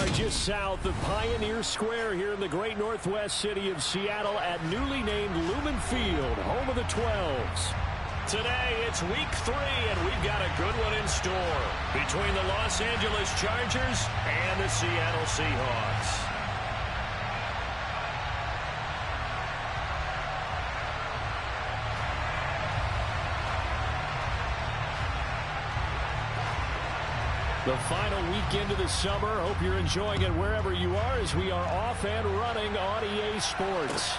are just south of Pioneer Square here in the great northwest city of Seattle at newly named Lumen Field, home of the 12s. Today, it's week 3, and we've got a good one in store between the Los Angeles Chargers and the Seattle Seahawks. The final weekend of the summer. Hope you're enjoying it wherever you are as we are off and running on EA Sports.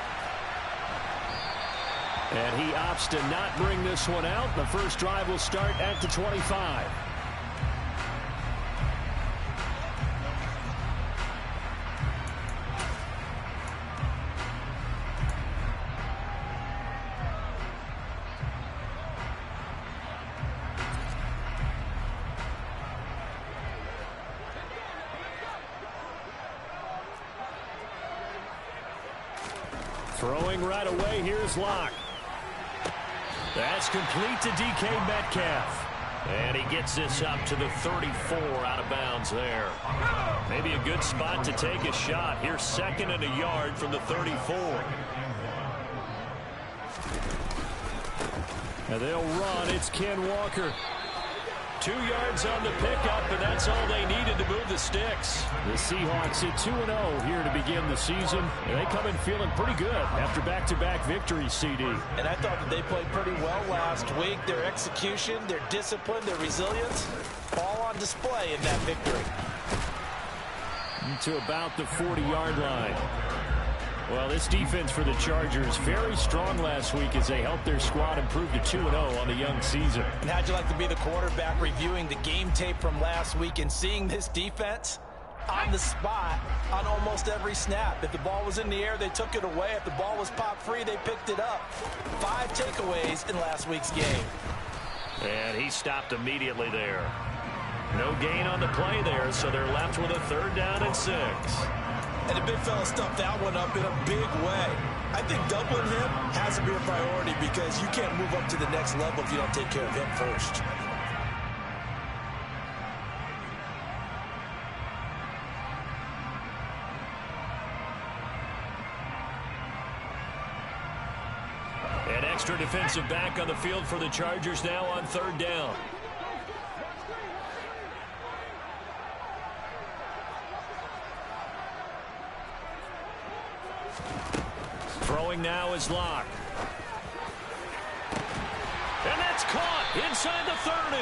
And he opts to not bring this one out. The first drive will start at the 25. Throwing right away, here's Bloc. That's complete to DK Metcalf. And he gets this up to the 34 out of bounds there. Maybe a good spot to take a shot. Here's 2nd and a yard from the 34. And they'll run. It's Ken Walker. 2 yards on the pickup, and that's all they needed to move the sticks. The Seahawks at 2-0 here to begin the season. And they come in feeling pretty good after back-to-back victories, CD. And I thought that they played pretty well last week. Their execution, their discipline, their resilience, all on display in that victory. To about the 40-yard line. Well, this defense for the Chargers very strong last week as they helped their squad improve to 2-0 on the young season. And how'd you like to be the quarterback reviewing the game tape from last week and seeing this defense on the spot on almost every snap? If the ball was in the air, they took it away. If the ball was pop free, they picked it up. 5 takeaways in last week's game. And he stopped immediately there. No gain on the play there, so they're left with a 3rd down and 6. And the big fella stuffed that one up in a big way. I think doubling him has to be a priority because you can't move up to the next level if you don't take care of him first. An extra defensive back on the field for the Chargers now on 3rd down. Throwing now is Bloc. And that's caught inside the 30.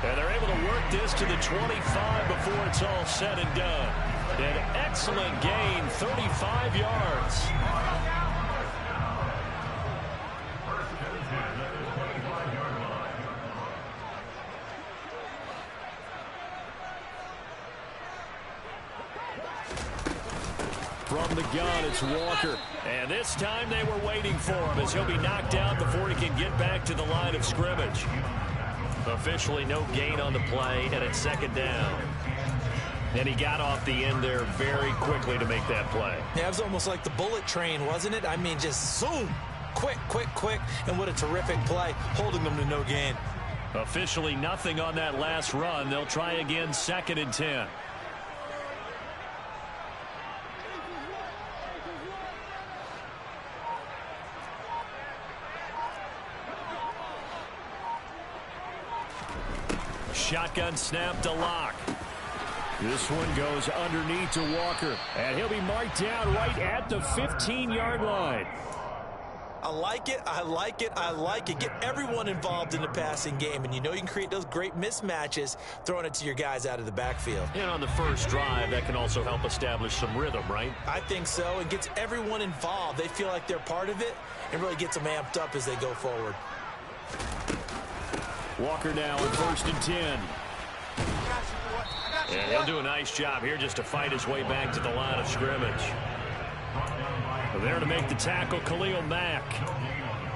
And they're able to work this to the 25 before it's all said and done. An excellent gain, 35 yards. From the gun, it's Walker. And this time they were waiting for him as he'll be knocked out before he can get back to the line of scrimmage. Officially no gain on the play, and it's 2nd down. And he got off the end there very quickly to make that play. Yeah, it was almost like the bullet train, wasn't it? I mean, just zoom. Quick, quick, quick. And what a terrific play, holding them to no gain. Officially nothing on that last run. They'll try again, 2nd and 10. Shotgun snap to Bloc. This one goes underneath to Walker. And he'll be marked down right at the 15-yard line. I like it, I like it, I like it. Get everyone involved in the passing game. And you know you can create those great mismatches throwing it to your guys out of the backfield. And on the first drive, that can also help establish some rhythm, right? I think so. It gets everyone involved. They feel like they're part of it and really gets them amped up as they go forward. Walker now in 1st and 10. And he'll do a nice job here just to fight his way back to the line of scrimmage. There to make the tackle, Khalil Mack.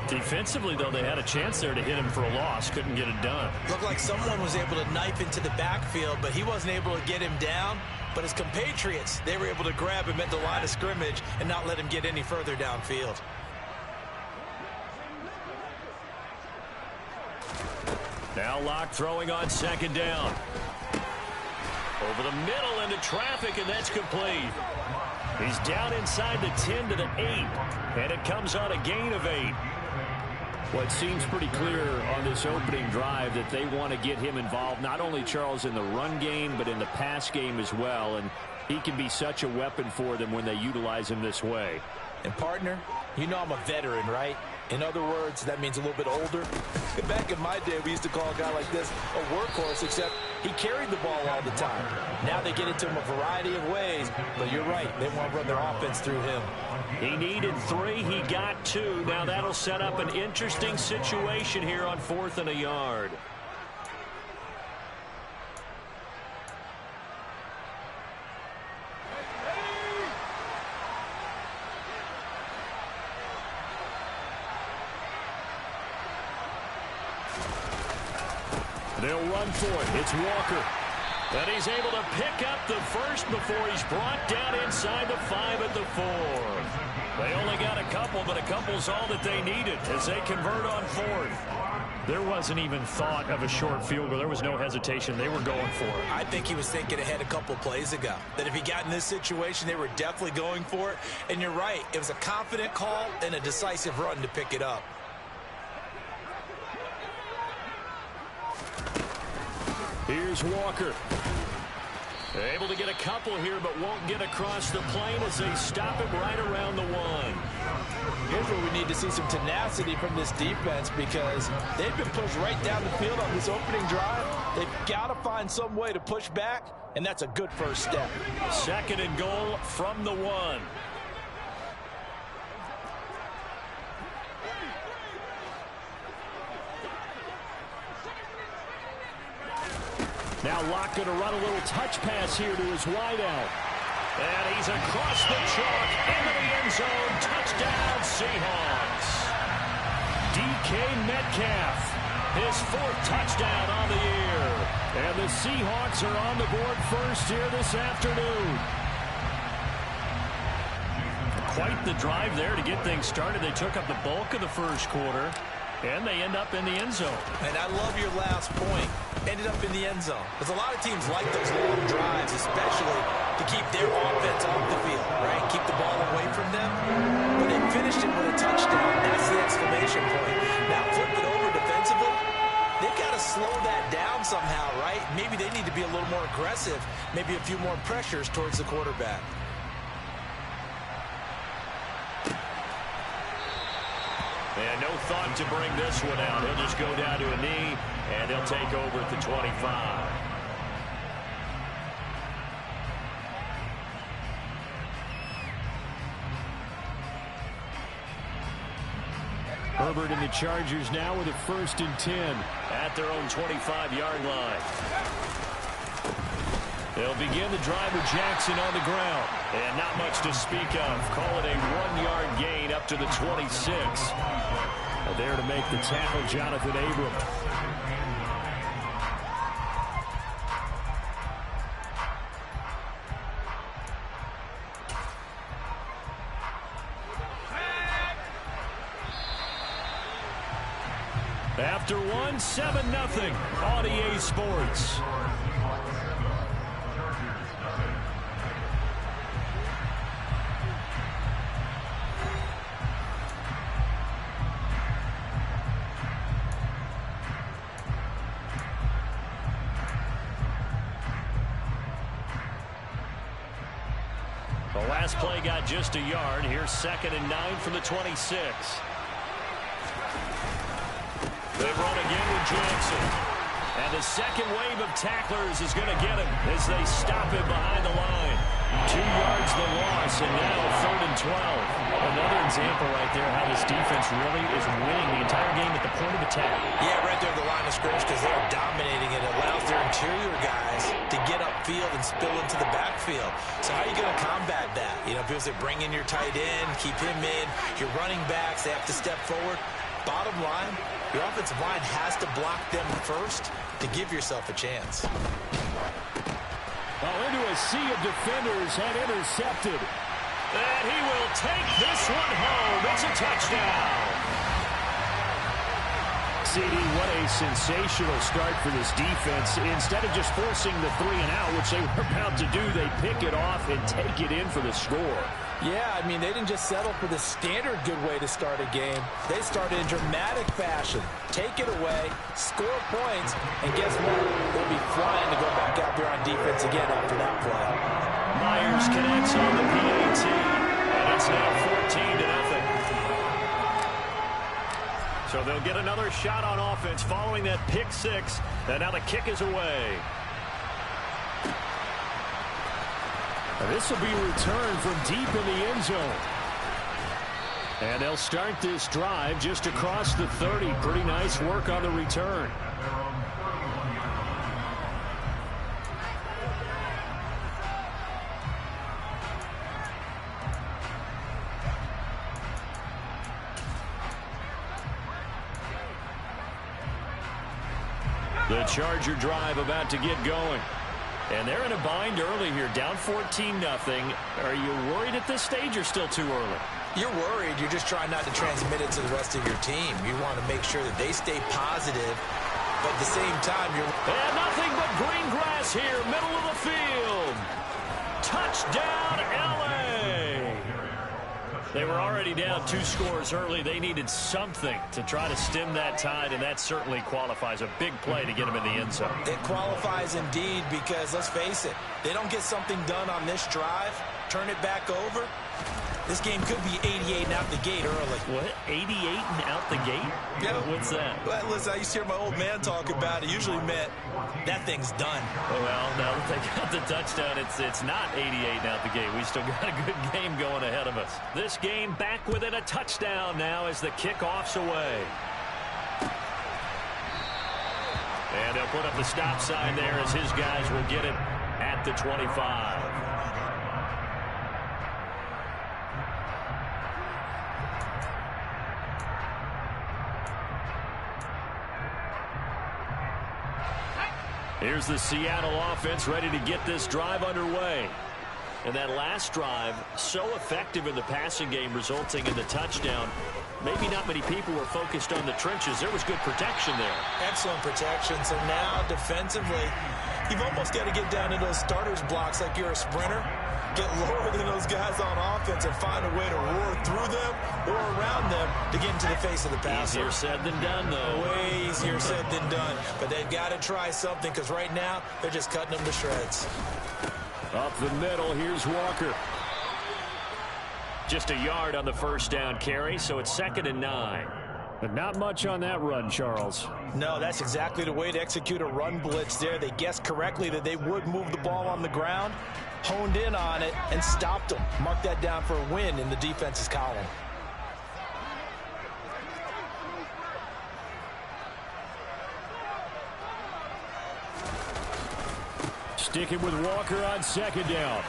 Defensively, though, they had a chance there to hit him for a loss. Couldn't get it done. Looked like someone was able to knife into the backfield, but he wasn't able to get him down. But his compatriots, they were able to grab him at the line of scrimmage and not let him get any further downfield. Now Bloc throwing on 2nd down. Over the middle into traffic, and that's complete. He's down inside the 10 to the 8, and it comes on a gain of 8. Well, it seems pretty clear on this opening drive that they want to get him involved, not only, Charles, in the run game, but in the pass game as well. And he can be such a weapon for them when they utilize him this way. And, partner, you know I'm a veteran, right? In other words, that means a little bit older. Back in my day, we used to call a guy like this a workhorse, except he carried the ball all the time. Now they get it to him a variety of ways, but you're right. They want to run their offense through him. He needed 3. He got 2. Now that'll set up an interesting situation here on 4th and a yard. They'll run for it. It's Walker. And he's able to pick up the first before he's brought down inside the 5 at the 4. They only got a couple, but a couple's all that they needed as they convert on 4th. There wasn't even thought of a short field goal. There was no hesitation. They were going for it. I think he was thinking ahead a couple plays ago, that if he got in this situation, they were definitely going for it. And you're right. It was a confident call and a decisive run to pick it up. Here's Walker. Able to get a couple here, but won't get across the plane as they stop him right around the 1. Here's where we need to see some tenacity from this defense, because they've been pushed right down the field on this opening drive. They've got to find some way to push back, and that's a good first step. 2nd and goal from the 1. Now Locke going to run a little touch pass here to his wideout. And he's across the chalk into the end zone. Touchdown, Seahawks. DK Metcalf, his 4th touchdown on the year. And the Seahawks are on the board first here this afternoon. Quite the drive there to get things started. They took up the bulk of the first quarter, and they end up in the end zone. And I love your last point. Ended up in the end zone. Because a lot of teams like those long drives, especially to keep their offense off the field, right? Keep the ball away from them. But they finished it with a touchdown. That's the exclamation point. Now, flip it over defensively. They've got to slow that down somehow, right? Maybe they need to be a little more aggressive. Maybe a few more pressures towards the quarterback. And no thought to bring this one out. He'll just go down to a knee, and they'll take over at the 25. Herbert and the Chargers now with a 1st and 10 at their own 25-yard line. They'll begin the drive with Jackson on the ground. And not much to speak of. Call it a 1-yard gain up to the 26. There to make the tackle, Jonathan Abram. After 1, 7-0 on EA Sports. The last play got just a yard. Here's 2nd and 9 from the 26. They run again with Jackson. And the second wave of tacklers is going to get him as they stop him behind the line. 2 yards the loss, and now 3rd and 12. Another example right there how this defense really is winning the entire game at the point of attack. Yeah, right there at the line of scrimmage, because they are dominating it. It allows their interior guys to get upfield and spill into the backfield. So how are you going to combat that? You know, because they bring in your tight end, keep him in, your running backs, they have to step forward. Bottom line, your offensive line has to block them first to give yourself a chance. Well, into a sea of defenders and intercepted. And he will take this one home. It's a touchdown. CD, what a sensational start for this defense. Instead of just forcing the 3 and out, which they were about to do, they pick it off and take it in for the score. Yeah, I mean, they didn't just settle for the standard good way to start a game. They started in dramatic fashion. Take it away, score points, and guess what? They'll be flying to go back out there on defense again after that play. Myers connects on the PAT, and it's now 14-0. So they'll get another shot on offense following that pick 6, and now the kick is away. This will be returned from deep in the end zone. And they'll start this drive just across the 30. Pretty nice work on the return. The Charger drive about to get going. And they're in a bind early here, down 14-0. Are you worried at this stage or still too early? You're worried. You're just trying not to transmit it to the rest of your team. You want to make sure that they stay positive, but at the same time, you're... And nothing but green grass here, middle of the field. Touchdown, L.A. They were already down 2 scores early. They needed something to try to stem that tide, and that certainly qualifies. A big play to get them in the end zone. It qualifies indeed because, let's face it, they don't get something done on this drive, turn it back over, this game could be 88 and out the gate early. What? 88 and out the gate? Yeah. What's that? Well, listen, I used to hear my old man talk about it. Usually meant that thing's done. Well, now that they got the touchdown, it's not 88 and out the gate. We still got a good game going ahead of us. This game back within a touchdown now as the kickoff's away. And they'll put up the stop sign there as his guys will get it at the 25. Here's the Seattle offense ready to get this drive underway. And that last drive, so effective in the passing game, resulting in the touchdown. Maybe not many people were focused on the trenches. There was good protection there. Excellent protection. So now, defensively, you've almost got to get down to those starters blocks like you're a sprinter. Get lower than those guys on offense and find a way to roar through them or around them to get into the face of the passer. Easier said than done, though. Way easier said than done. But they've got to try something because right now they're just cutting them to shreds. Up the middle, here's Walker. Just a yard on the first down carry, so it's 2nd and 9. But not much on that run, Charles. No, that's exactly the way to execute a run blitz there. They guessed correctly that they would move the ball on the ground, honed in on it, and stopped them. Mark that down for a win in the defense's column. Sticking with Walker on 2nd down.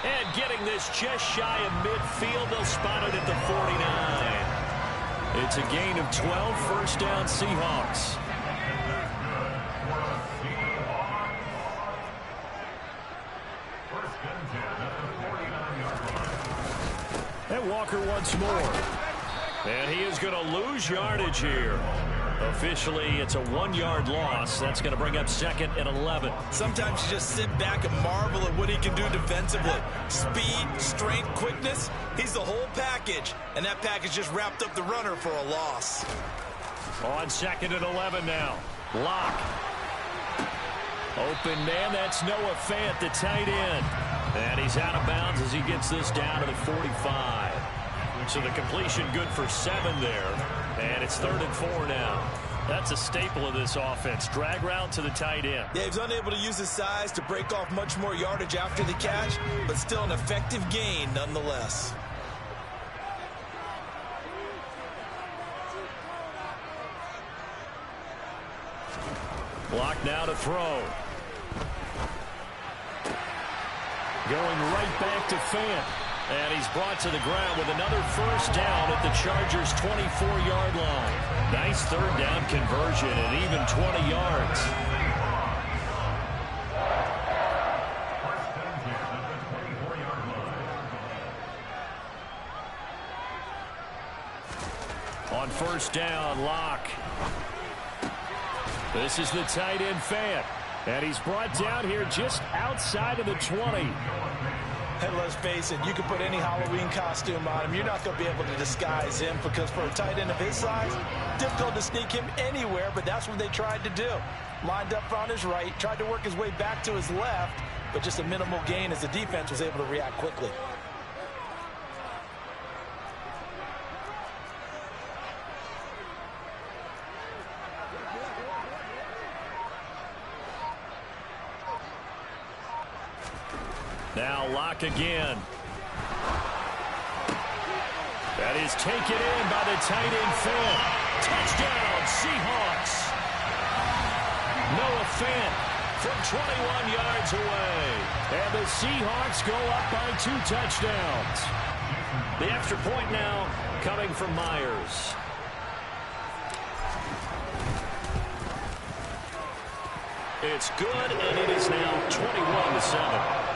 And getting this just shy of midfield. They'll spot it at the 49. It's a gain of 12, first down Seahawks. And Walker once more. And he is going to lose yardage here. Officially, it's a 1-yard loss. That's going to bring up 2nd and 11. Sometimes you just sit back and marvel at what he can do defensively. Speed, strength, quickness. He's the whole package. And that package just wrapped up the runner for a loss. On 2nd and 11 now. Bloc. Open man, that's Noah Fant, the tight end. And he's out of bounds as he gets this down to the 45. So the completion good for 7 there. And it's 3rd and 4 now. That's a staple of this offense. Drag route to the tight end. Yeah, he's unable to use his size to break off much more yardage after the catch, but still an effective gain nonetheless. Block now to throw. Going right back to Fant. And he's brought to the ground with another first down at the Chargers' 24-yard line. Nice 3rd down conversion and even 20 yards. On first down. Lock. This is the tight end fan. And he's brought down here just outside of the 20. And let's face it, you can put any Halloween costume on him. You're not going to be able to disguise him because for a tight end of his size, difficult to sneak him anywhere, but that's what they tried to do. Lined up on his right, tried to work his way back to his left, but just a minimal gain as the defense was able to react quickly. Now Lock again. That is taken in by the tight end Fant. Touchdown, Seahawks. Noah Fant from 21 yards away. And the Seahawks go up by 2 touchdowns. The extra point now coming from Myers. It's good, and it is now 21-7.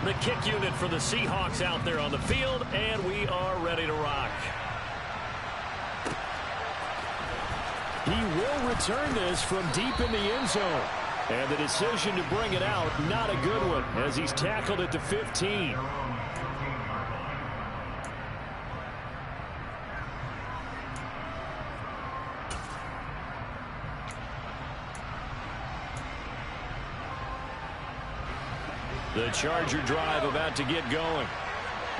The kick unit for the Seahawks out there on the field, and we are ready to rock. He will return this from deep in the end zone. And the decision to bring it out, not a good one, as he's tackled at the 15. The Charger drive about to get going.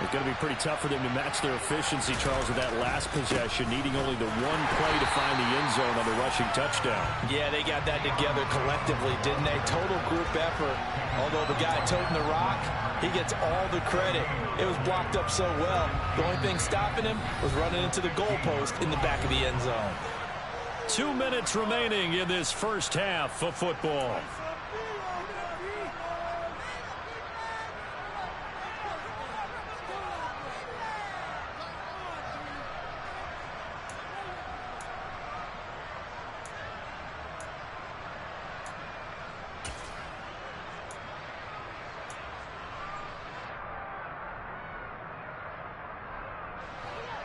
It's going to be pretty tough for them to match their efficiency, Charles, with that last possession, needing only the one play to find the end zone on the rushing touchdown. Yeah, they got that together collectively, didn't they? Total group effort. Although the guy toting the rock, he gets all the credit. It was blocked up so well. The only thing stopping him was running into the goalpost in the back of the end zone. 2 minutes remaining in this first half of football.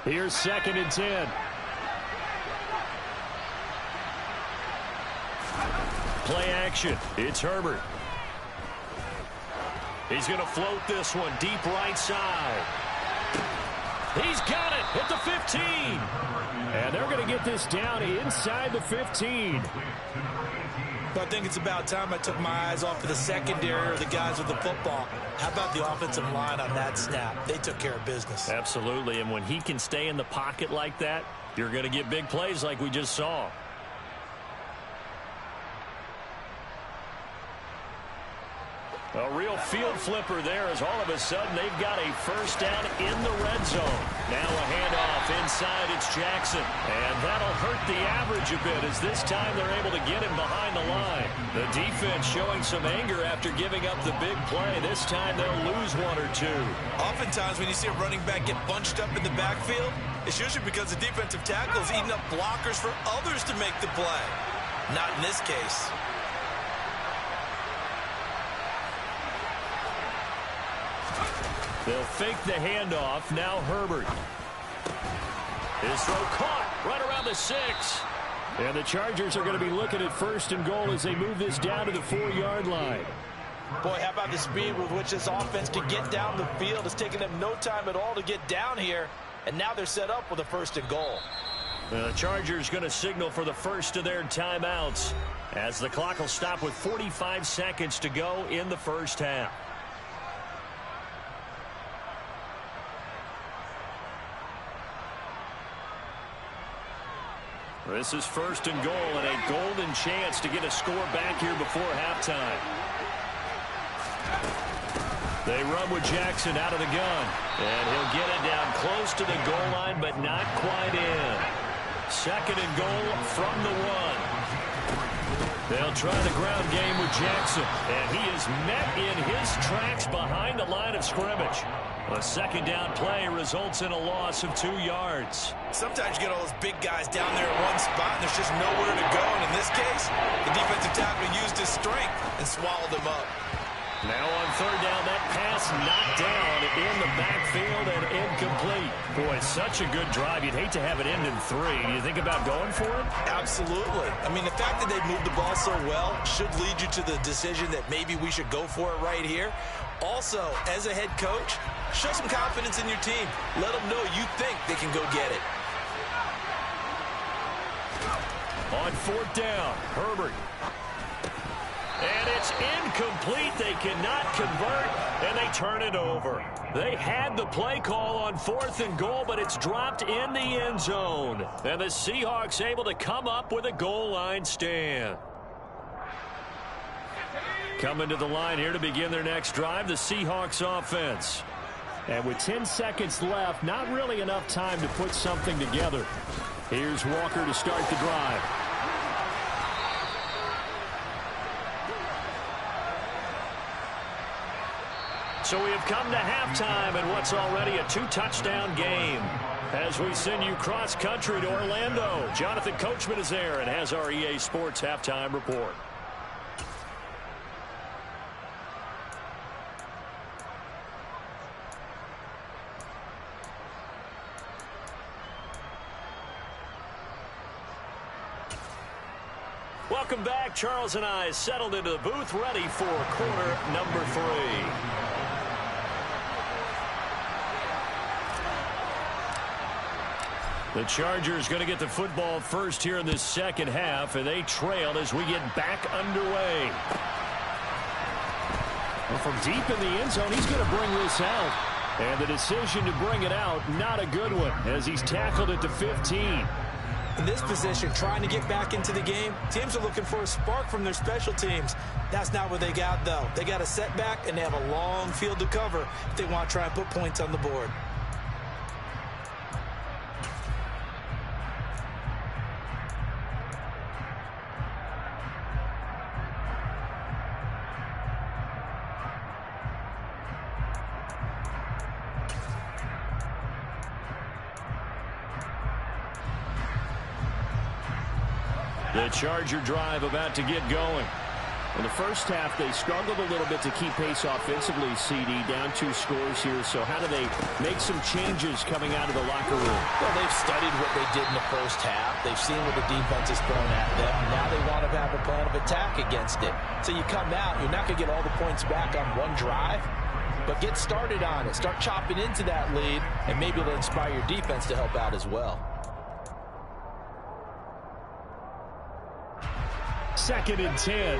Here's 2nd and 10. Play action. It's Herbert. He's going to float this one deep right side. He's got it at the 15. And they're going to get this down inside the 15. But I think it's about time I took my eyes off of the secondary or the guys with the football. How about the offensive line on that snap? They took care of business. Absolutely, and when he can stay in the pocket like that, you're going to get big plays like we just saw. A real field flipper there as all of a sudden they've got a first down in the red zone. Now a handoff inside, it's Jackson. And that'll hurt the average a bit as this time they're able to get him behind the line. The defense showing some anger after giving up the big play. This time they'll lose 1 or 2. Oftentimes when you see a running back get bunched up in the backfield, it's usually because the defensive tackle is eating up blockers for others to make the play. Not in this case. They'll fake the handoff. Now Herbert. His throw caught right around the 6. And the Chargers are going to be looking at 1st and goal as they move this down to the 4-yard line. Boy, how about the speed with which this offense can get down the field? It's taken them no time at all to get down here. And now they're set up with a 1st and goal. The Chargers going to signal for the first of their timeouts as the clock will stop with 45 seconds to go in the first half. This is 1st and goal and a golden chance to get a score back here before halftime. They run with Jackson out of the gun. And he'll get it down close to the goal line, but not quite in. Second and goal from the 1. They'll try the ground game with Jackson, and he is met in his tracks behind the line of scrimmage. A second down play results in a loss of 2 yards. Sometimes you get all those big guys down there in one spot, and there's just nowhere to go. And in this case, the defensive tackle used his strength and swallowed him up. Now on third down, that pass knocked down in the backfield and incomplete. Boy, such a good drive. You'd hate to have it end in 3. Do you think about going for it? Absolutely. I mean, the fact that they moved the ball so well should lead you to the decision that maybe we should go for it right here. Also, as a head coach, show some confidence in your team. Let them know you think they can go get it. On fourth down, Herbert. And it's incomplete. They cannot convert, and they turn it over. They had the play call on fourth and goal, but it's dropped in the end zone. And the Seahawks able to come up with a goal line stand. Coming to the line here to begin their next drive, the Seahawks offense. And with 10 seconds left, not really enough time to put something together. Here's Walker to start the drive. So we have come to halftime in what's already a 2-touchdown game. As we send you cross-country to Orlando, Jonathan Coachman is there and has our EA Sports halftime report. Welcome back. Charles and I settled into the booth, ready for quarter number 3. The Chargers going to get the football first here in this second half, and they trail as we get back underway. Well, from deep in the end zone, he's going to bring this out. And the decision to bring it out, not a good one, as he's tackled at the 15. In this position, trying to get back into the game, teams are looking for a spark from their special teams. That's not what they got, though. They got a setback, and they have a long field to cover if they want to try and put points on the board. The Charger drive about to get going. In the first half, they struggled a little bit to keep pace offensively, CD, down 2 scores here. So how do they make some changes coming out of the locker room? Well, they've studied what they did in the first half. They've seen what the defense has thrown at them. Now they want to have a plan of attack against it. So you come out, you're not going to get all the points back on one drive, but get started on it. Start chopping into that lead, and maybe it'll inspire your defense to help out as well. Second and 10.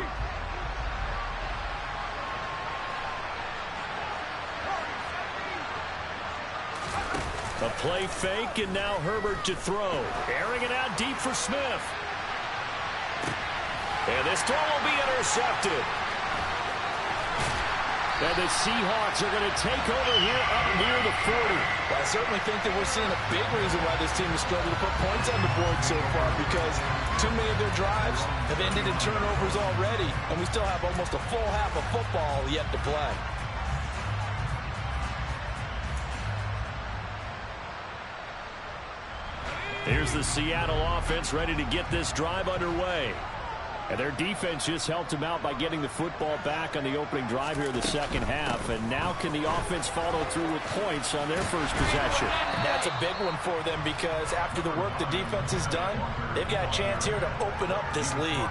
A play fake, and now Herbert to throw. Airing it out deep for Smith. And this throw will be intercepted. And the Seahawks are going to take over here up near the 40. Well, I certainly think that we're seeing a big reason why this team is struggling to put points on the board so far, because too many of their drives have ended in turnovers already, and we still have almost a full half of football yet to play. Here's the Seattle offense ready to get this drive underway. And their defense just helped them out by getting the football back on the opening drive here in the second half. And now can the offense follow through with points on their first possession? That's a big one for them, because after the work the defense has done, they've got a chance here to open up this lead.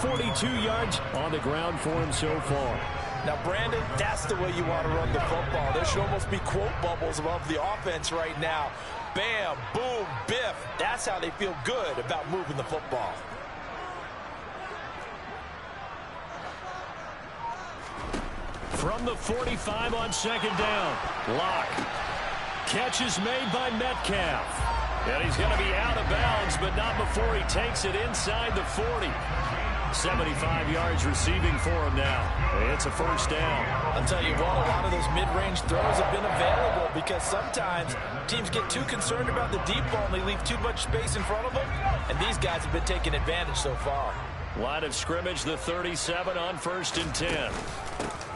42 yards on the ground for him so far. Now, Brandon, that's the way you want to run the football. There should almost be quote bubbles above the offense right now. Bam, boom, biff. That's how they feel good about moving the football. From the 45 on second down, Bloc. Catch is made by Metcalf. And he's going to be out of bounds, but not before he takes it inside the 40. 75 yards receiving for him now. It's a first down. I'll tell you what, a lot of those mid-range throws have been available because sometimes teams get too concerned about the deep ball and they leave too much space in front of them, and these guys have been taking advantage so far. Line of scrimmage, the 37 on 1st and 10.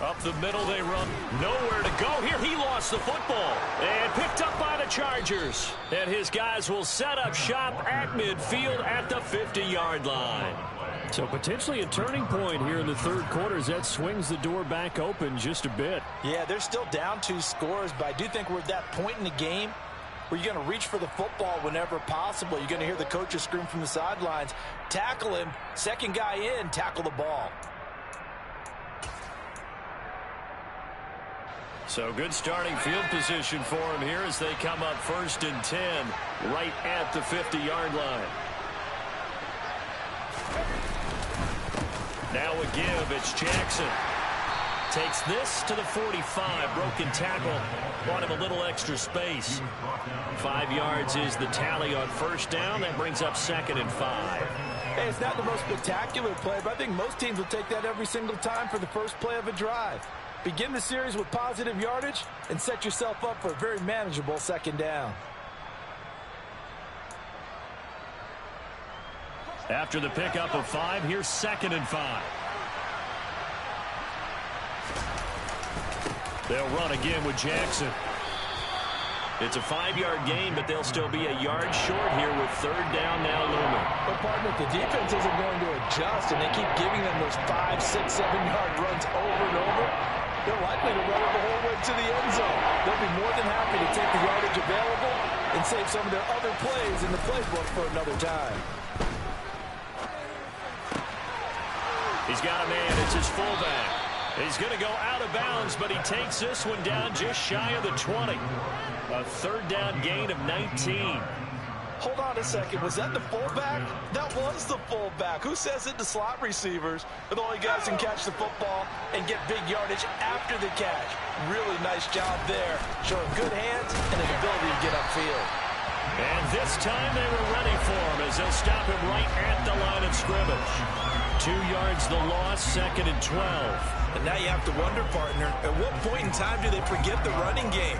Up the middle they run. Nowhere to go here. He lost the football and picked up by the Chargers. And his guys will set up shop at midfield at the 50-yard line. So potentially a turning point here in the third quarter as that swings the door back open just a bit. Yeah, they're still down 2 scores, but I do think we're at that point in the game where you're going to reach for the football whenever possible. You're going to hear the coaches scream from the sidelines. Tackle him. Second guy in, tackle the ball. So good starting field position for him here as they come up 1st and 10 right at the 50-yard line. Now a give. It's Jackson. Takes this to the 45. Broken tackle. Bought him a little extra space. 5 yards is the tally on 1st down. That brings up 2nd and 5. Hey, it's not the most spectacular play, but I think most teams will take that every single time for the first play of a drive. Begin the series with positive yardage and set yourself up for a very manageable 2nd down. After the pickup of 5, here's 2nd and 5. They'll run again with Jackson. It's a 5-yard gain, but they'll still be a yard short here with 3rd down now looming. But, partner, if the defense isn't going to adjust and they keep giving them those 5, 6, 7-yard runs over and over, they're likely to run it the whole way to the end zone. They'll be more than happy to take the yardage available and save some of their other plays in the playbook for another time. He's got a man. It's his fullback. He's going to go out of bounds, but he takes this one down just shy of the 20. A 3rd down gain of 19. Hold on a second. Was that the fullback? That was the fullback. Who says it? The slot receivers are the only guys who can catch the football and get big yardage after the catch. Really nice job there, showing good hands and an ability to get upfield. And this time they were ready for him as they'll stop him right at the line of scrimmage. 2 yards the loss, 2nd and 12. And now you have to wonder, partner, at what point in time do they forget the running game?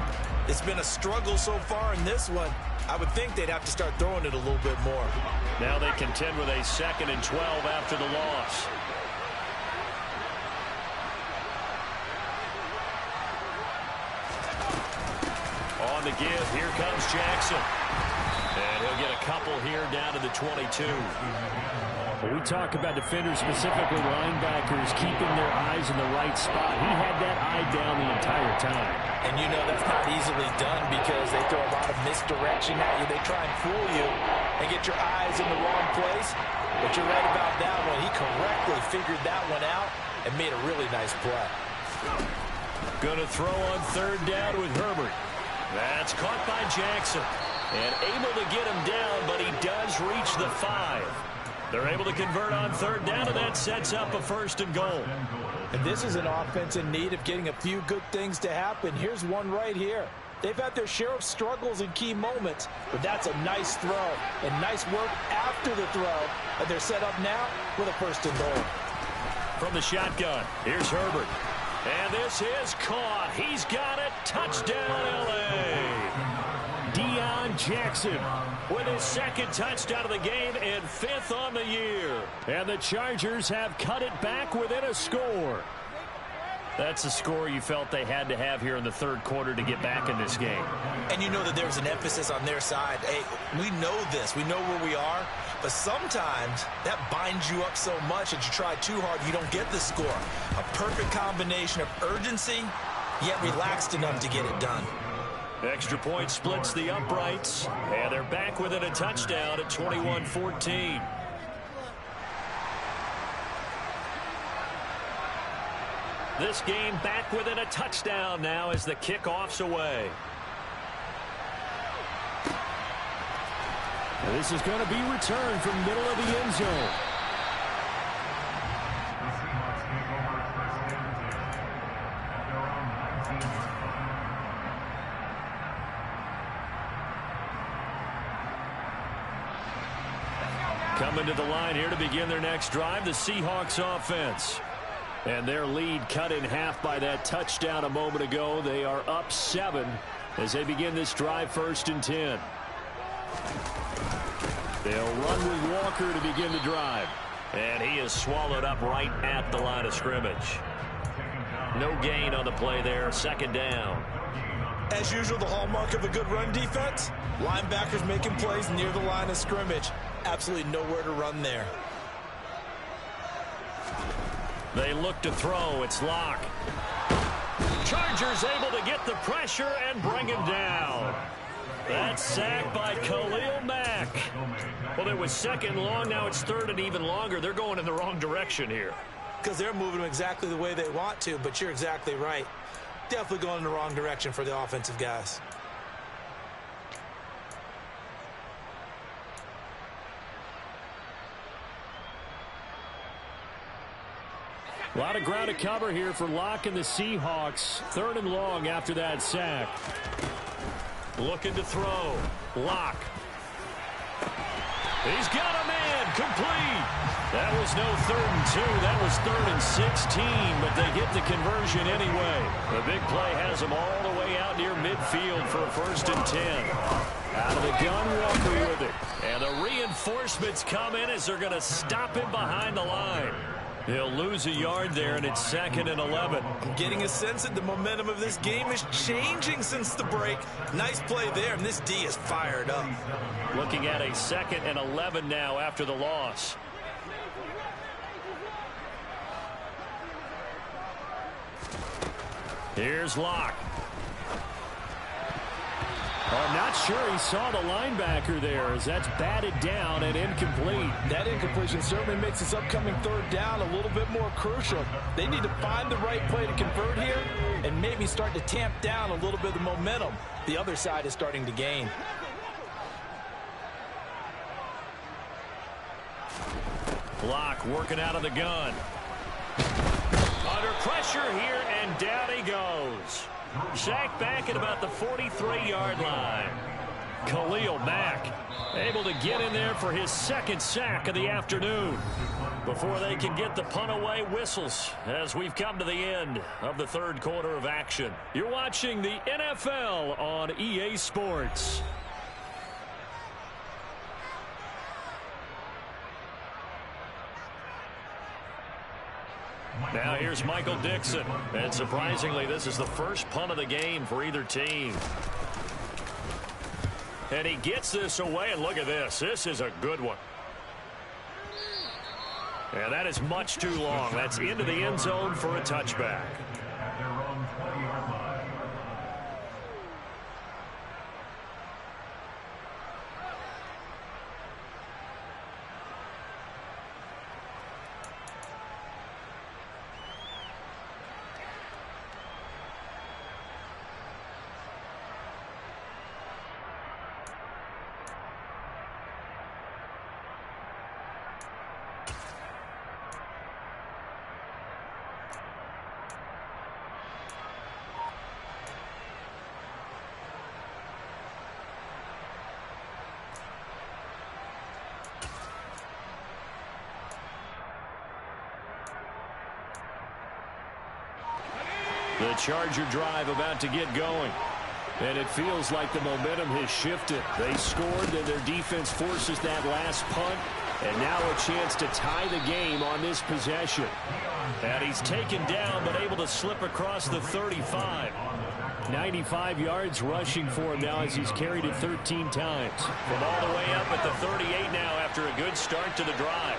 It's been a struggle so far in this one. I would think they'd have to start throwing it a little bit more. Now they contend with a 2nd and 12 after the loss. On the give, here comes Jackson. And he'll get a couple here down to the 22. When we talk about defenders, specifically linebackers, keeping their eyes in the right spot, he had that eye down the entire time. And you know that's not easily done because they throw a lot of misdirection at you. They try and fool you and get your eyes in the wrong place. But you're right about that one. He correctly figured that one out and made a really nice play. Going to throw on 3rd down with Herbert. That's caught by Jackson. And able to get him down, but he does reach the 5. They're able to convert on 3rd down, and that sets up a 1st and goal. And this is an offense in need of getting a few good things to happen. Here's one right here. They've had their share of struggles in key moments, but that's a nice throw and nice work after the throw. And they're set up now with a 1st and goal. From the shotgun, here's Herbert. And this is caught. He's got it. Touchdown, L.A. Deion Jackson with his 2nd touchdown of the game and 5th on the year. And the Chargers have cut it back within a score. That's a score you felt they had to have here in the 3rd quarter to get back in this game. And you know that there was an emphasis on their side. Hey, we know this. We know where we are. But sometimes that binds you up so much that you try too hard, you don't get the score. A perfect combination of urgency, yet relaxed enough to get it done. Extra point splits the uprights, and they're back within a touchdown at 21-14. This game back within a touchdown now as the kickoff's away. This is going to be returned from middle of the end zone. coming to the line here to begin their next drive, the Seahawks offense. And their lead cut in half by that touchdown a moment ago. They are up 7 as they begin this drive, 1st and 10. They'll run with Walker to begin the drive. And he is swallowed up right at the line of scrimmage. No gain on the play there, 2nd down. As usual, the hallmark of a good run defense, linebackers making plays near the line of scrimmage. Absolutely nowhere to run there. They look to throw. It's Bloc. Chargers able to get the pressure and bring him down. That's sacked by Khalil Mack. Well, it was 2nd and long. Now it's 3rd and even longer. They're going in the wrong direction here. Because they're moving them exactly the way they want to, but you're exactly right. Definitely going in the wrong direction for the offensive guys. A lot of ground to cover here for Bloc and the Seahawks. 3rd and long after that sack. Looking to throw. Bloc. He's got a man. Complete. That was no 3rd and 2. That was 3rd and 16, but they get the conversion anyway. The big play has them all the way out near midfield for a 1st and 10. Out of the gun, Walker with it. And the reinforcements come in as they're going to stop him behind the line. He'll lose a yard there, and it's 2nd and 11. Getting a sense that the momentum of this game is changing since the break. Nice play there, and this D is fired up. Looking at a 2nd and 11 now after the loss. Here's Bloc. I'm not sure he saw the linebacker there as that's batted down and incomplete. That incompletion certainly makes this upcoming 3rd down a little bit more crucial. They need to find the right play to convert here and maybe start to tamp down a little bit of the momentum the other side is starting to gain. Bloc working out of the gun. Under pressure here, and down he goes. Sacked back at about the 43-yard line. Khalil Mack able to get in there for his 2nd sack of the afternoon. Before they can get the punt away, whistles as we've come to the end of the 3rd quarter of action. You're watching the NFL on EA Sports. Now here's Michael Dixon. And surprisingly, this is the first punt of the game for either team. And he gets this away, and look at this. This is a good one. And that is much too long. That's into the end zone for a touchback. The Charger drive about to get going. And it feels like the momentum has shifted. They scored, then their defense forces that last punt. And now a chance to tie the game on this possession. And he's taken down, but able to slip across the 35. 95 yards rushing for him now as he's carried it 13 times. From all the way up at the 38 now after a good start to the drive.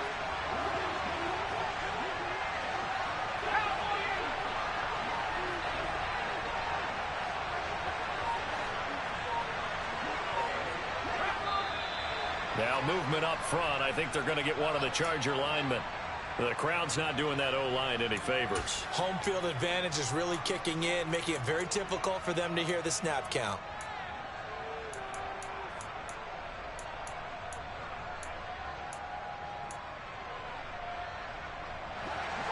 Now movement up front. I think they're going to get one of the Charger linemen. The crowd's not doing that O-line any favors. Home field advantage is really kicking in, making it very difficult for them to hear the snap count.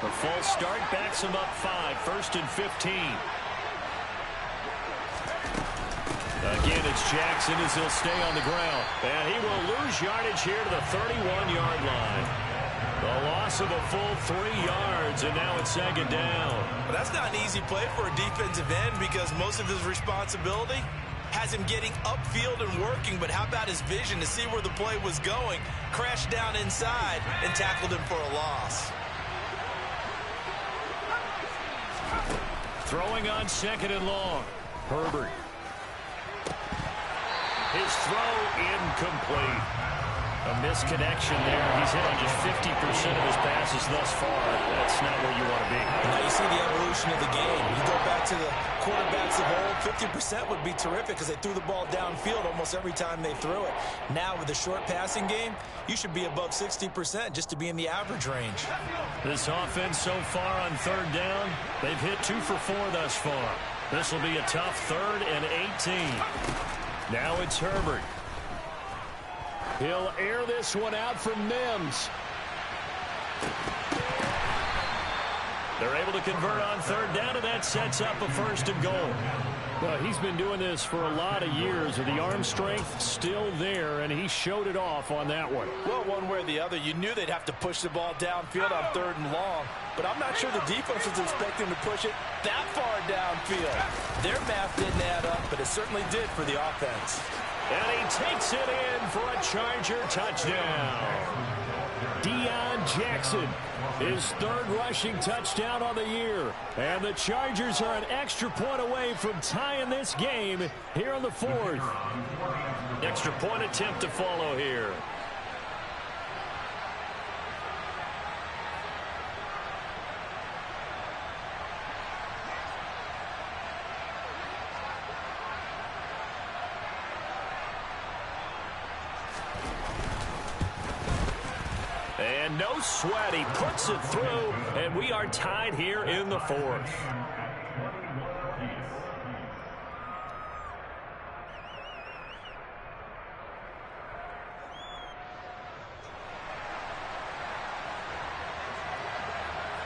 A false start backs him up 5, 1st and 15. Again, it's Jackson as he'll stay on the ground. And he will lose yardage here to the 31-yard line. The loss of a full 3 yards, and now it's second down. Well, that's not an easy play for a defensive end because most of his responsibility has him getting upfield and working, but how about his vision to see where the play was going, crashed down inside, and tackled him for a loss. Throwing on second and long. Herbert. His throw incomplete. A misconnection there. He's hit on just 50% of his passes thus far. That's not where you want to be. Now you see the evolution of the game. You go back to the quarterbacks of old, 50% would be terrific because they threw the ball downfield almost every time they threw it. Now with the short passing game, you should be above 60% just to be in the average range. This offense so far on third down, they've hit 2 for 4 thus far. This will be a tough 3rd and 18. Now it's Herbert. He'll air this one out from Mims. They're able to convert on third down, and that sets up a 1st and goal. Well, he's been doing this for a lot of years, and the arm strength still there, and he showed it off on that one. Well, one way or the other, you knew they'd have to push the ball downfield on 3rd and long, but I'm not sure the defense was expecting to push it that far downfield. Their math didn't add up, but it certainly did for the offense. And he takes it in for a Charger touchdown. Deion Jackson, his 3rd rushing touchdown on the year. And the Chargers are an extra point away from tying this game here on the 4th. Extra point attempt to follow here. And no sweat, he puts it through, and we are tied here in the 4th.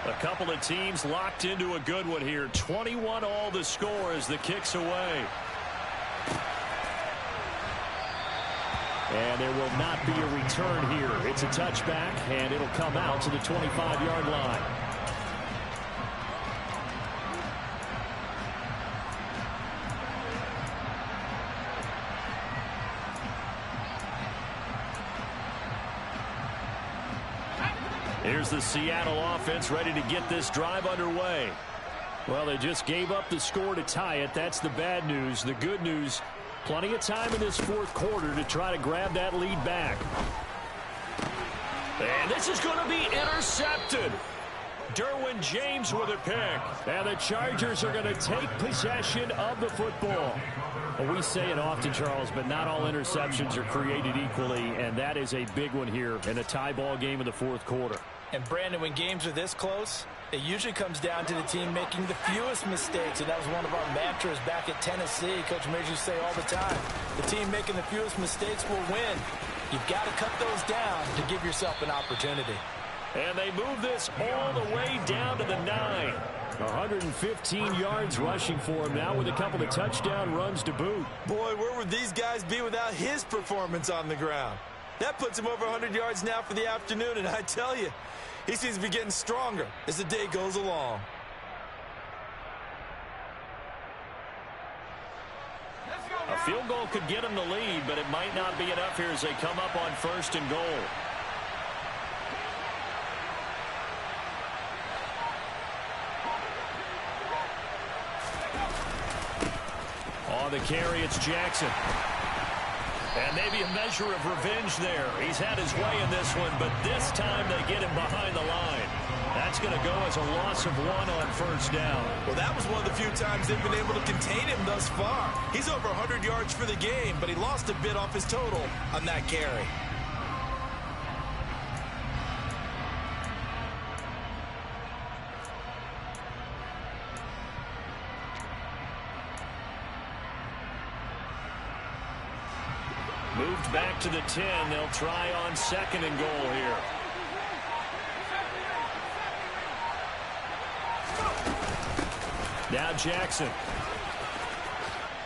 A couple of teams locked into a good one here. 21 all the score as the kick's away. And there will not be a return here. It's a touchback, and it'll come out to the 25-yard line. Here's the Seattle offense ready to get this drive underway. Well, they just gave up the score to tie it. That's the bad news. The good news, plenty of time in this 4th quarter to try to grab that lead back. And this is going to be intercepted. Derwin James with a pick. And the Chargers are going to take possession of the football. Well, we say it often, Charles, but not all interceptions are created equally, and that is a big one here in a tie ball game in the 4th quarter. And, Brandon, when games are this close, it usually comes down to the team making the fewest mistakes, and that was one of our mantras back at Tennessee. Coach Major used to say all the time, the team making the fewest mistakes will win. You've got to cut those down to give yourself an opportunity. And they move this all the way down to the 9. 115 yards rushing for him now with a couple of touchdown runs to boot. Boy, where would these guys be without his performance on the ground? That puts him over 100 yards now for the afternoon, and I tell you, he seems to be getting stronger as the day goes along. A field goal could get him the lead, but it might not be enough here as they come up on 1st and goal. On the carry, it's Jackson. And maybe a measure of revenge there. He's had his way in this one, but this time they get him behind the line. That's going to go as a loss of 1 on 1st down. Well, that was one of the few times they've been able to contain him thus far. He's over 100 yards for the game, but he lost a bit off his total on that carry. Moved back to the 10. They'll try on 2nd and goal here. Now Jackson.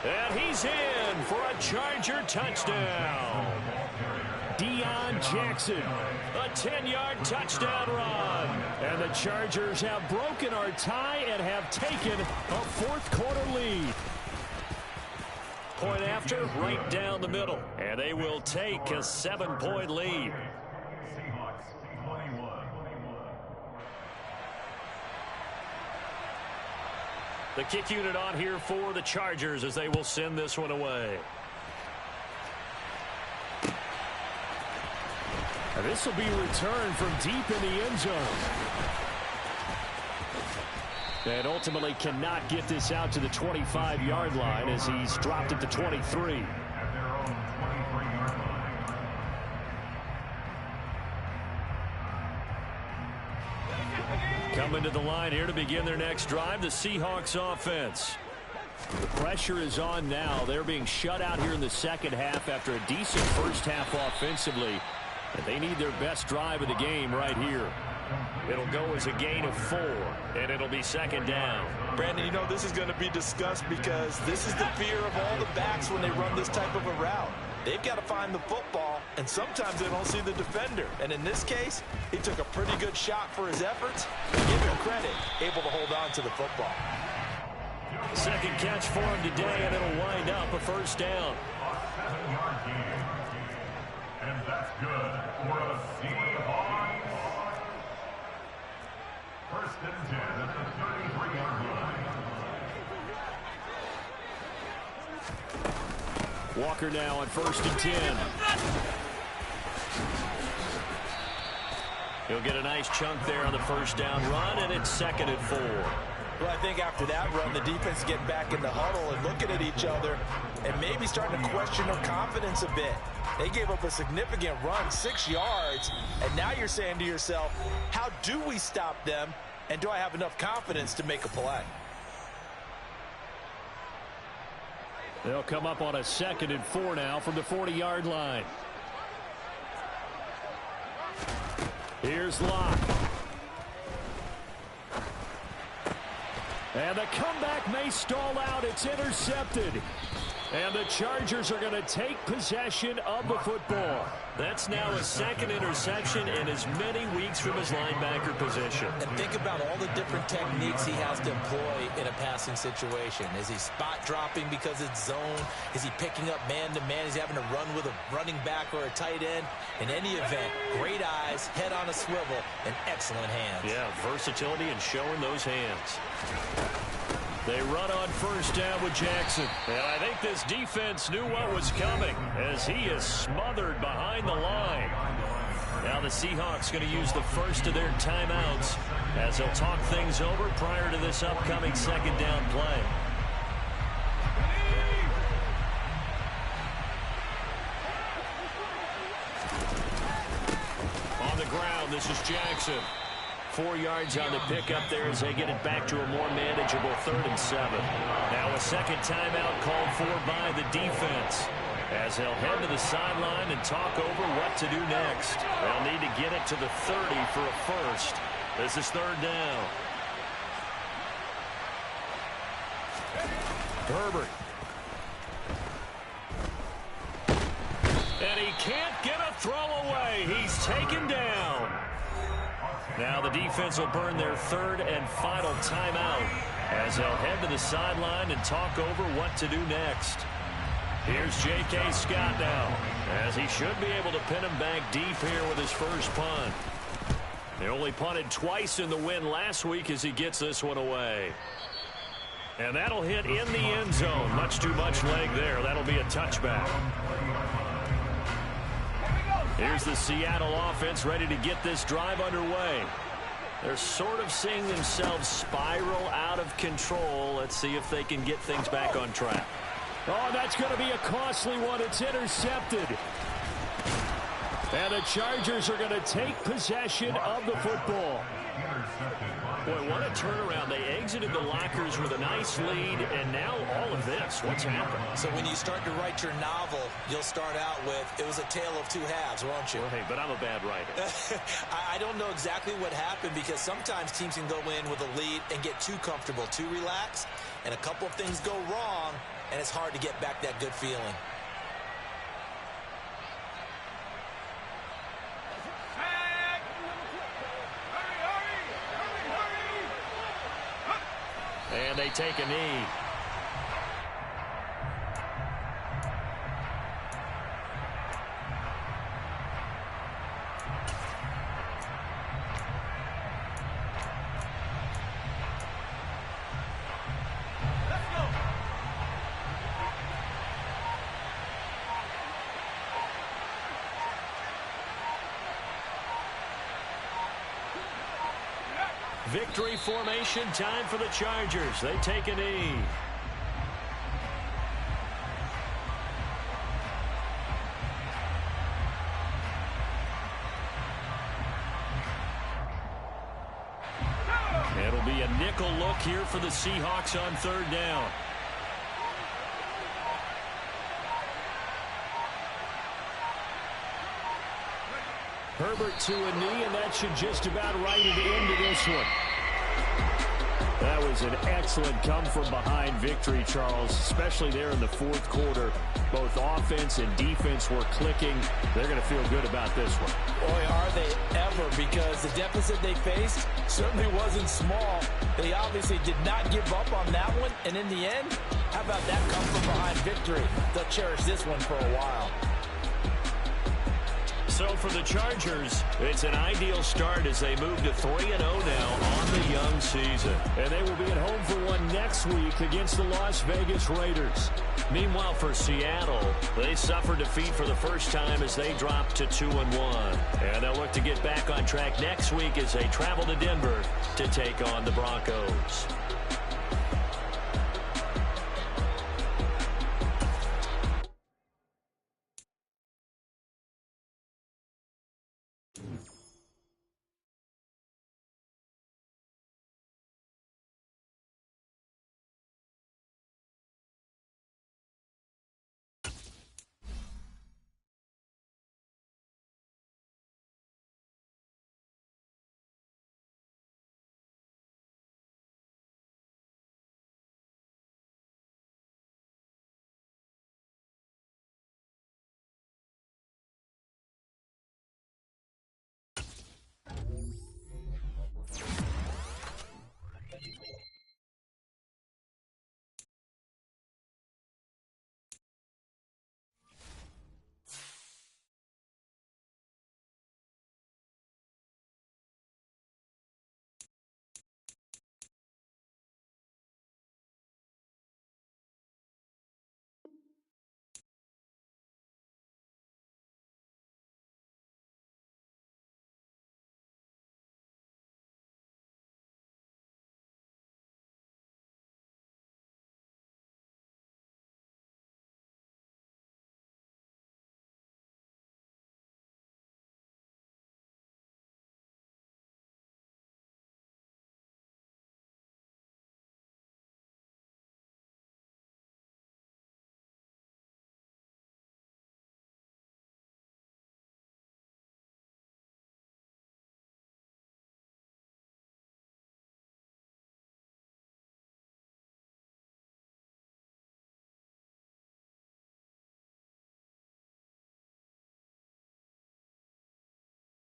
And he's in for a Charger touchdown. Deion Jackson, a 10-yard touchdown run. And the Chargers have broken our tie and have taken a fourth-quarter lead. Point after, right down the middle. And they will take a 7-point lead. The kick unit on here for the Chargers as they will send this one away. And this will be returned from deep in the end zone. And ultimately cannot get this out to the 25-yard line as he's dropped at the 23. Coming to the line here to begin their next drive, the Seahawks offense. The pressure is on now. They're being shut out here in the second half after a decent first half offensively. And they need their best drive of the game right here. It'll go as a gain of 4, and it'll be second down. Brandon, you know this is going to be discussed because this is the fear of all the backs when they run this type of a route. They've got to find the football, and sometimes they don't see the defender. And in this case, he took a pretty good shot for his efforts. Give him credit, able to hold on to the football. Second catch for him today, and it'll wind up a first down. And that's good for a Seahawks. First and 10 at the 33-yard line. Walker now on first and 10. He'll get a nice chunk there on the first down run, and it's second and 4. Well, I think after that run, the defense is getting back in the huddle and looking at each other and maybe starting to question their confidence a bit. They gave up a significant run, 6 yards, and now you're saying to yourself, how do we stop them, and do I have enough confidence to make a play? They'll come up on a second and 4 now from the 40-yard line. Here's Bloc. And the comeback may stall out. It's intercepted. And the Chargers are going to take possession of the football. That's now his second interception in as many weeks from his linebacker position. And think about all the different techniques he has to employ in a passing situation. Is he spot dropping because it's zone? Is he picking up man-to-man? Is he having to run with a running back or a tight end? In any event, great eyes, head on a swivel, and excellent hands. Yeah, versatility and showing those hands. They run on first down with Jackson. And I think this defense knew what was coming as he is smothered behind the line. Now the Seahawks going to use the first of their timeouts as they'll talk things over prior to this upcoming second down play. On the ground, this is Jackson. 4 yards on the pickup there as they get it back to a more manageable 3rd and 7. Now a second timeout called for by the defense as they'll head to the sideline and talk over what to do next. They'll need to get it to the 30 for a first. This is 3rd down. Herbert. And he can't get a throw away. He's taken down. Now the defense will burn their 3rd and final timeout as they'll head to the sideline and talk over what to do next. Here's J.K. Scott now as he should be able to pin him back deep here with his first punt. They only punted twice in the win last week as he gets this one away. And that'll hit in the end zone. Much too much leg there. That'll be a touchback. Here's the Seattle offense ready to get this drive underway. They're sort of seeing themselves spiral out of control. Let's see if they can get things back on track. Oh, that's going to be a costly one. It's intercepted. And the Chargers are going to take possession of the football. Boy, what a turnaround. They exited the lockers with a nice lead, and now all of this. What's happened? So when you start to write your novel, you'll start out with, it was a tale of two halves, won't you? Well, hey, but I'm a bad writer. I don't know exactly what happened because sometimes teams can go in with a lead and get too comfortable, too relaxed. and a couple of things go wrong, and it's hard to get back that good feeling. And they take a knee. Victory formation, time for the Chargers. They take a knee. It'll be a nickel look here for the Seahawks on third down. Herbert to a knee, and that should just about write it into this one. That was an excellent come-from-behind victory, Charles, especially there in the fourth quarter. Both offense and defense were clicking. They're going to feel good about this one. Boy, are they ever, because the deficit they faced certainly wasn't small. They obviously did not give up on that one, and in the end, how about that come-from-behind victory? They'll cherish this one for a while. So for the Chargers, it's an ideal start as they move to 3-0 now on the young season. And they will be at home for one next week against the Las Vegas Raiders. Meanwhile, for Seattle, they suffered defeat for the first time as they dropped to 2-1. And they'll look to get back on track next week as they travel to Denver to take on the Broncos.